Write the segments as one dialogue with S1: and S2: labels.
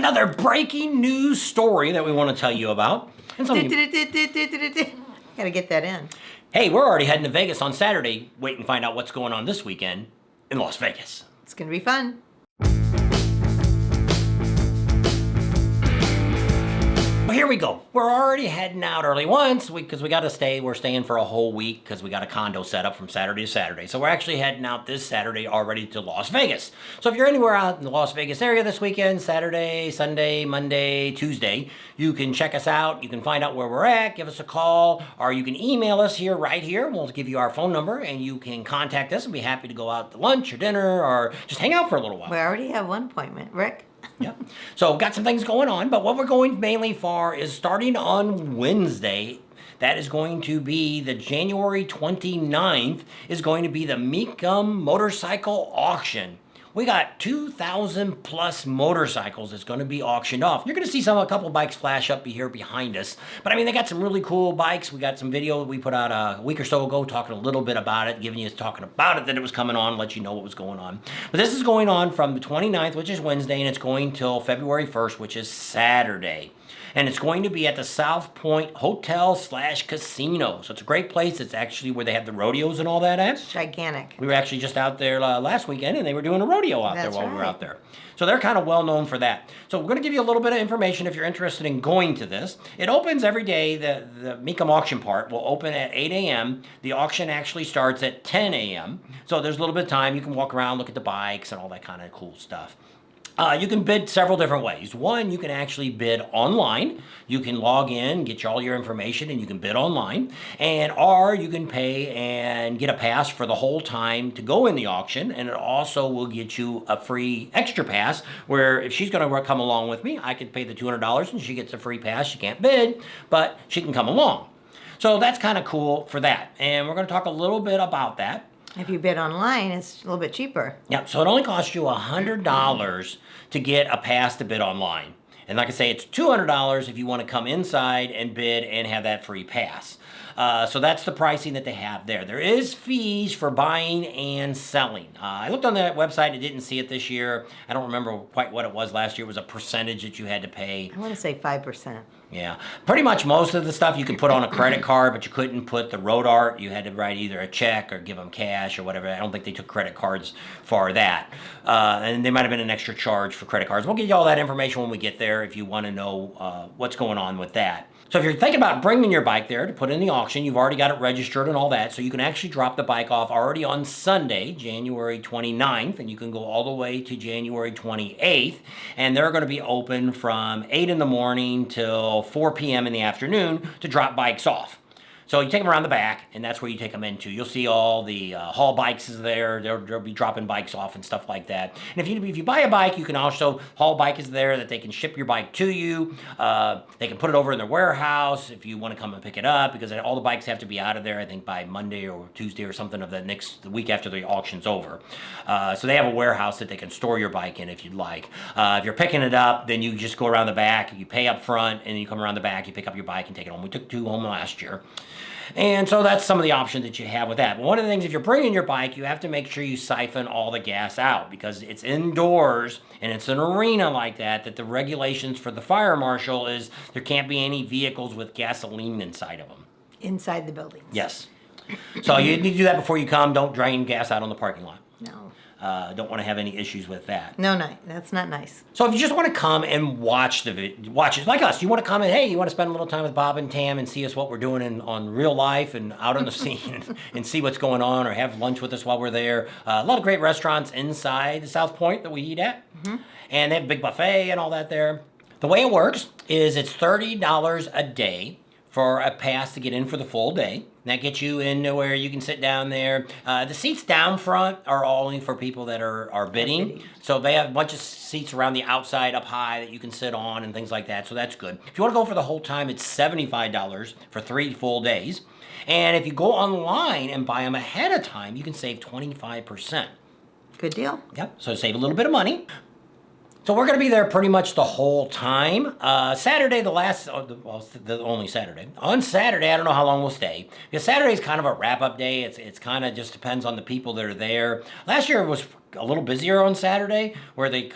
S1: another breaking news story that we want to tell you about. And
S2: Gotta get that in.
S1: Hey, we're already heading to Vegas on Saturday. Wait and find out what's going on this weekend in Las Vegas.
S2: It's gonna be fun.
S1: Well, here we go. We're already heading out early once because we got to stay. We're staying for a whole week because we got a condo set up from Saturday to Saturday. So we're actually heading out this Saturday already to Las Vegas. So if you're anywhere out in the Las Vegas area this weekend, Saturday, Sunday, Monday, Tuesday, you can check us out. You can find out where we're at, give us a call, or you can email us here right here. We'll give you our phone number and you can contact us and be happy to go out to lunch or dinner or just hang out for a little while.
S2: We already have one appointment. Rick?
S1: Yeah. So got some things going on, but what we're going mainly for is starting on Wednesday. That is going to be the January 29th is going to be the Mecum motorcycle auction. We got 2,000 plus motorcycles that's going to be auctioned off. You're going to see a couple bikes flash up here behind us. But I mean, they got some really cool bikes. We got some video that we put out a week or so ago talking a little bit about it, talking about it that it was coming on, let you know what was going on. But this is going on from the 29th, which is Wednesday, and it's going till February 1st, which is Saturday. And it's going to be at the South Point Hotel/Casino. So it's a great place. It's actually where they have the rodeos and all that at.
S2: It's gigantic.
S1: We were actually just out there last weekend, and they were doing a rodeo out there while we were out there. So they're kind of well known for that. So we're going to give you a little bit of information if you're interested in going to this. It opens every day. The Mecum auction part will open at 8 a.m. The auction actually starts at 10 a.m. So there's a little bit of time. You can walk around, look at the bikes, and all that kind of cool stuff. You can bid several different ways. One, you can actually bid online. You can log in, get all your information, and you can bid online. Or you can pay and get a pass for the whole time to go in the auction, and it also will get you a free extra pass where if she's going to come along with me, I could pay the $200 and she gets a free pass. She can't bid, but she can come along. So that's kind of cool for that. And we're going to talk a little bit about that.
S2: If you bid online, it's a little bit cheaper.
S1: Yeah, so it only costs you $100 to get a pass to bid online. And like I say, it's $200 if you want to come inside and bid and have that free pass. So that's the pricing that they have there. There is fees for buying and selling. I looked on that website. I didn't see it this year. I don't remember quite what it was last year. It was a percentage that you had to pay.
S2: I want to say 5%.
S1: Yeah, pretty much most of the stuff you could put on a credit card, but you couldn't put the road art. You had to write either a check or give them cash or whatever. I don't think they took credit cards for that. And there might have been an extra charge for credit cards. We'll give you all that information when we get there if you want to know what's going on with that. So if you're thinking about bringing your bike there to put in the auction, you've already got it registered and all that, so you can actually drop the bike off already on Sunday, January 29th, and you can go all the way to January 28th, and they're going to be open from 8 in the morning till 4 p.m. in the afternoon to drop bikes off. So you take them around the back, and that's where you take them into. You'll see all the haul bikes is there. They'll be dropping bikes off and stuff like that. And if you buy a bike, you can also, haul bike is there that they can ship your bike to you. They can put it over in their warehouse if you want to come and pick it up, because all the bikes have to be out of there, I think, by Monday or Tuesday or something of the week after the auction's over. So they have a warehouse that they can store your bike in if you'd like. If you're picking it up, then you just go around the back, you pay up front, and then you come around the back, you pick up your bike and take it home. We took 2 home last year. And so that's some of the options that you have with that. But one of the things, if you're bringing your bike, you have to make sure you siphon all the gas out, because it's indoors and it's an arena like that the regulations for the fire marshal is there can't be any vehicles with gasoline inside of them.
S2: Inside the buildings.
S1: Yes. So you need to do that before you come. Don't drain gas out on the parking lot.
S2: No.
S1: Don't want to have any issues with that.
S2: No, that's not nice.
S1: So if you just want to come and watch it like us, you want to come and, hey, you want to spend a little time with Bob and Tam and see us what we're doing on real life and out on the scene and see what's going on, or have lunch with us while we're there. A lot of great restaurants inside South Point that we eat at. Mm-hmm. And they have a big buffet and all that there. The way it works is it's $30 a day for a pass to get in for the full day. That gets you into where you can sit down there. The seats down front are only for people that are bidding. So they have a bunch of seats around the outside up high that you can sit on and things like that. So that's good. If you want to go for the whole time, it's $75 for 3 full days. And if you go online and buy them ahead of time, you can save 25%.
S2: Good deal.
S1: Yep, so save a little bit of money. So we're going to be there pretty much the whole time. Saturday, the only Saturday. On Saturday, I don't know how long we'll stay, because Saturday is kind of a wrap-up day. It's kind of just depends on the people that are there. Last year was a little busier on Saturday, where the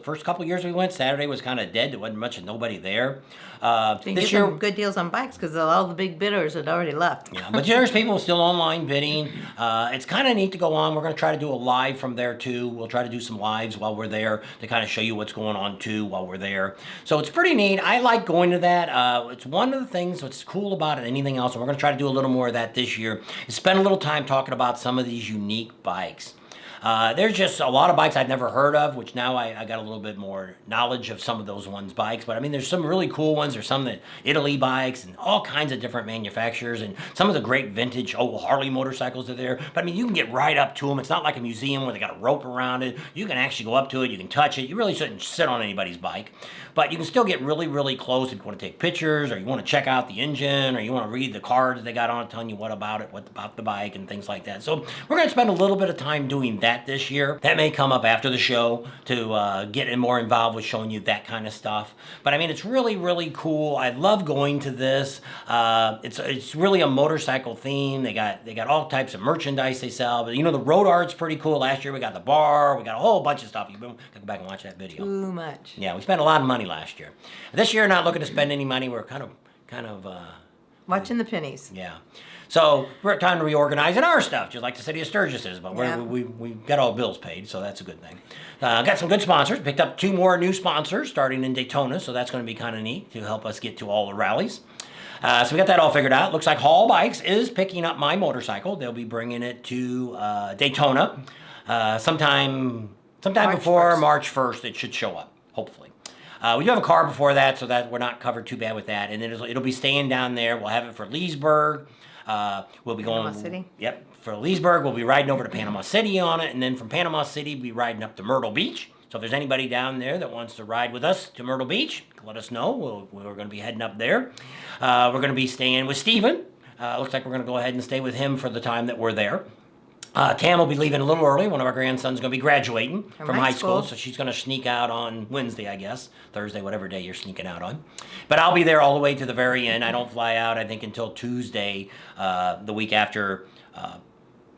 S1: first couple years we went, Saturday was kind of dead. There wasn't much of nobody there.
S2: So you
S1: This
S2: get
S1: year,
S2: some good deals on bikes because all the big bidders had already left.
S1: yeah, but there's people still online bidding. It's kind of neat to go on. We're going to try to do a live from there too. We'll try to do some lives while we're there to kind of show you what's going on too while we're there. So it's pretty neat. I like going to that. It's one of the things that's cool about it, anything else, and we're going to try to do a little more of that this year, is spend a little time talking about some of these unique bikes. There's just a lot of bikes I've never heard of, which now I got a little bit more knowledge of some of those ones bikes. But I mean, there's some really cool ones. There's some that Italy bikes and all kinds of different manufacturers, and some of the great vintage old Harley motorcycles are there. But I mean, you can get right up to them. It's not like a museum where they got a rope around it. You can actually go up to it. You can touch it. You really shouldn't sit on anybody's bike, but you can still get really, really close if you want to take pictures, or you want to check out the engine, or you want to read the cards they got on it telling you what about it, what about the bike, and things like that. So we're going to spend a little bit of time doing that this year. That may come up after the show to get more involved with showing you that kind of stuff. But I mean, it's really, really cool. I love going to this. It's really a motorcycle theme. They got all types of merchandise they sell. But you know, the road art's pretty cool. Last year we got the bar. We got a whole bunch of stuff. You can go back and watch that video.
S2: Too much.
S1: Yeah, we spent a lot of money last year. This year, not looking to spend any money. We're kind of
S2: Watching the pennies.
S1: yeah. So we're trying to reorganize in our stuff, just like the city of Sturgis is. But
S2: Yeah.
S1: we got all bills paid, so that's a good thing. Got some good sponsors. Picked up 2 more new sponsors starting in Daytona, so that's going to be kind of neat to help us get to all the rallies. So we got that all figured out. Looks like Hall Bikes is picking up my motorcycle. They'll be bringing it to Daytona sometime before March 1st. It should show up, hopefully. We do have a car before that, so that we're not covered too bad with that. And then it'll be staying down there. We'll have it for Leesburg. We'll be going.
S2: Panama City?
S1: Yep. For Leesburg, we'll be riding over to Panama City on it. And then from Panama City, we'll be riding up to Myrtle Beach. So if there's anybody down there that wants to ride with us to Myrtle Beach, let us know. We're going to be heading up there. We're going to be staying with Steven. Looks like we're going to go ahead and stay with him for the time that we're there. Tam will be leaving a little early. One of our grandsons is going to be graduating from high school, so she's going to sneak out on Wednesday, I guess. Thursday, whatever day you're sneaking out on. But I'll be there all the way to the very end. I don't fly out, I think, until Tuesday, the week after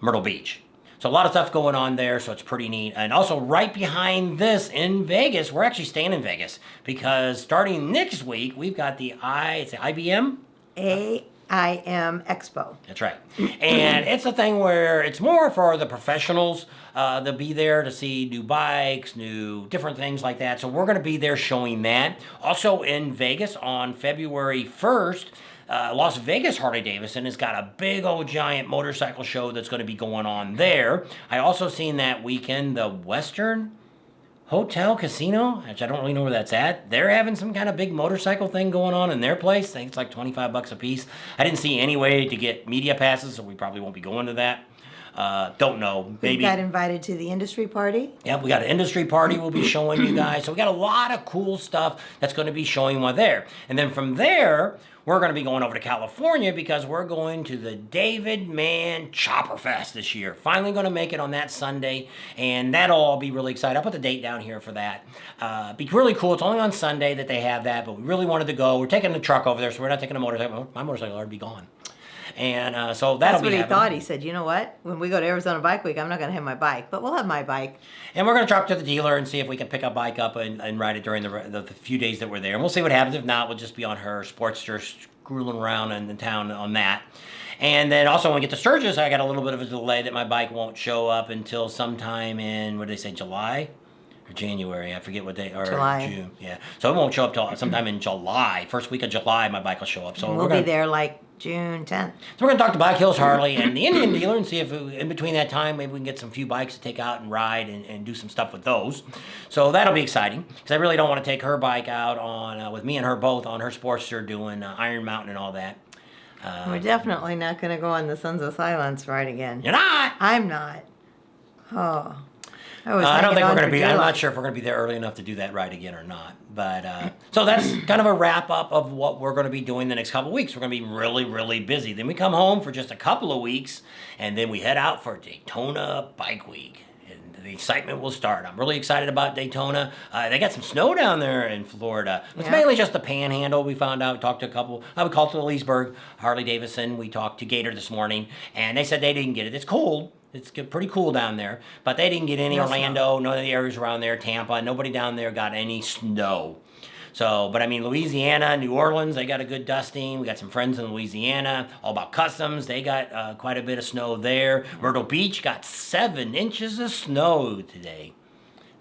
S1: Myrtle Beach. So a lot of stuff going on there, so it's pretty neat. And also right behind this in Vegas, we're actually staying in Vegas because starting next week, we've got the IBM?
S2: AIM Expo.
S1: That's right. And it's a thing where it's more for the professionals to be there to see new bikes, new different things like that. So we're going to be there showing that. Also in Vegas on February 1st, Las Vegas Harley-Davidson has got a big old giant motorcycle show that's going to be going on there. I also seen that weekend the Western Hotel Casino, which I don't really know where that's at. They're having some kind of big motorcycle thing going on in their place. I think it's like $25 a piece. I didn't see any way to get media passes, so we probably won't be going to that. Don't know. Maybe.
S2: We got invited to the industry party.
S1: Yep, we got an industry party we'll be showing you guys. So we got a lot of cool stuff that's going to be showing while there. And then from there, we're going to be going over to California because we're going to the David Mann Chopper Fest this year. Finally going to make it on that Sunday, and that'll all be really exciting. I'll put the date down here for that. Be really cool. It's only on Sunday that they have that, but we really wanted to go. We're taking the truck over there, so we're not taking a motorcycle. My motorcycle will already be gone. And so that'll
S2: That's
S1: be
S2: what he
S1: happening.
S2: thought. He said, you know what? When we go to Arizona Bike Week, I'm not going to have my bike, but we'll have my bike.
S1: And we're going to drop to the dealer and see if we can pick a bike up and ride it during the few days that we're there. And we'll see what happens. If not, we'll just be on her Sportster scrolling around in the town on that. And then also when we get to Sturgis, I got a little bit of a delay that my bike won't show up until sometime in, what did they say, July? Or January, I forget what day, or
S2: July.
S1: June, yeah. So it won't show up till sometime in July. First week of July, my bike will show up. So
S2: And
S1: we're
S2: we'll
S1: gonna,
S2: be there like June 10th.
S1: So we're going to talk to Bike Hills Harley and the Indian dealer and see if in between that time maybe we can get some few bikes to take out and ride and do some stuff with those. So that'll be exciting because I really don't want to take her bike out on with me and her both on her Sportster doing Iron Mountain and all that.
S2: We're definitely not going to go on the Sons of Silence ride again.
S1: You're not.
S2: I'm not. Oh.
S1: I don't think we're going to be. I'm not sure if we're going to be there early enough to do that ride again or not. But so that's kind of a wrap up of what we're going to be doing the next couple of weeks. We're going to be really, really busy. Then we come home for just a couple of weeks, and then we head out for Daytona Bike Week. and the excitement will start. I'm really excited about Daytona. They got some snow down there in Florida. It's mainly just the panhandle. We found out. We talked to a couple. We called to Leesburg, Harley Davidson. We talked to Gator this morning, and they said they didn't get it. It's cold. It's pretty cool down there, but they didn't get any Orlando, none of the areas around there, Tampa, nobody down there got any snow. So, but I mean, Louisiana, New Orleans, they got a good dusting. We got some friends in Louisiana, All About Customs. They got quite a bit of snow there. Myrtle Beach got 7 inches of snow today.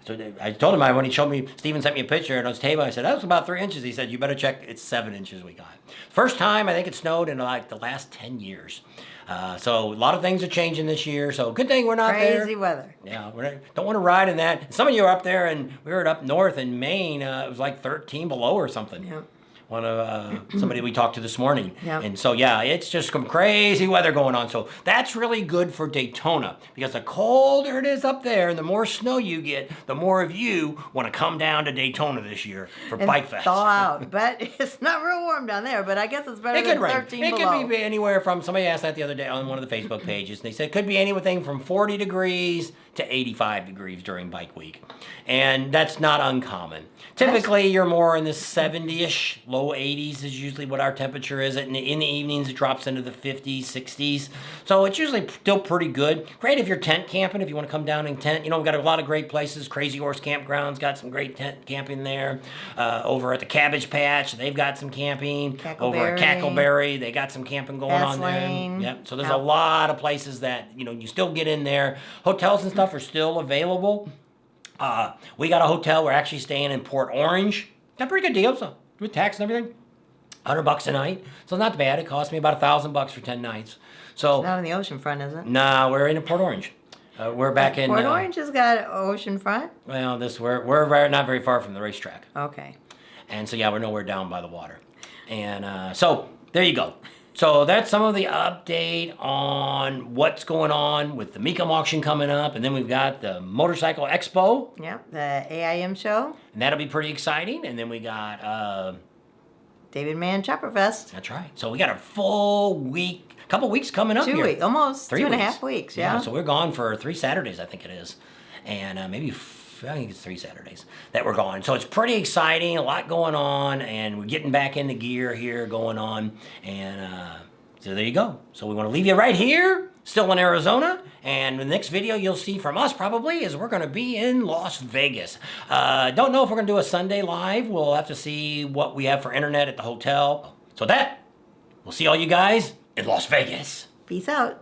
S1: So I told him, when he showed me, Steven sent me a picture on his table. I said, that was about 3 inches. He said, you better check. It's 7 inches we got. First time I think it snowed in like the last 10 years. So a lot of things are changing this year. So good thing we're not there.
S2: Crazy weather.
S1: Yeah, don't want to ride in that. Some of you are up there, and we were up north in Maine. It was like 13 below or something.
S2: Yep.
S1: One of somebody we talked to this morning.
S2: Yep.
S1: And so, yeah, it's just some crazy weather going on. So that's really good for Daytona, because the colder it is up there and the more snow you get, the more of you want to come down to Daytona this year for Bike Fest.
S2: Thaw out. But it's not real warm down there, but I guess it's better than 13 below.
S1: It could be anywhere from, somebody asked that the other day on one of the Facebook pages, and they said it could be anything from 40 degrees to 85 degrees during Bike Week. And that's not uncommon. Typically, you're more in the 70-ish, low 80s is usually what our temperature is. In the evenings, it drops into the 50s, 60s. So it's usually still pretty good. Great if you're tent camping, if you want to come down and tent. You know, we've got a lot of great places. Crazy Horse Campground's got some great tent camping there. Over at the Cabbage Patch, they've got some camping. Over at Cackleberry, they got some camping going on there. Yep. So there's a lot of places that, you know, you still get in there. Hotels and stuff are still available. We got a hotel. We're actually staying in Port Orange. Got pretty good deals with tax and everything. $100 a night, so not bad. It cost me about $1,000 for 10 nights. So
S2: it's not on the ocean front, is it?
S1: Nah, we're in Port Orange. We're back in
S2: Port Orange has got ocean front.
S1: Well, we're not very far from the racetrack.
S2: Okay.
S1: And so yeah, we're nowhere down by the water. And so there you go. So that's some of the update on what's going on with the Mecum auction coming up. And then we've got the Motorcycle Expo.
S2: Yep, the AIM show.
S1: And that'll be pretty exciting. And then we got
S2: David Mann Chopper Fest.
S1: That's right. So we got a full week, couple weeks coming up
S2: 2
S1: here.
S2: weeks, almost
S1: 3
S2: 2.5 weeks, yeah.
S1: So we're gone for 3 Saturdays, I think it is. And I think it's 3 Saturdays that we're gone. So it's pretty exciting, a lot going on, and we're getting back into gear here going on. And so there you go. So we want to leave you right here, still in Arizona. And the next video you'll see from us probably is we're going to be in Las Vegas. Don't know if we're going to do a Sunday live. We'll have to see what we have for internet at the hotel. So we'll see all you guys in Las Vegas.
S2: Peace out.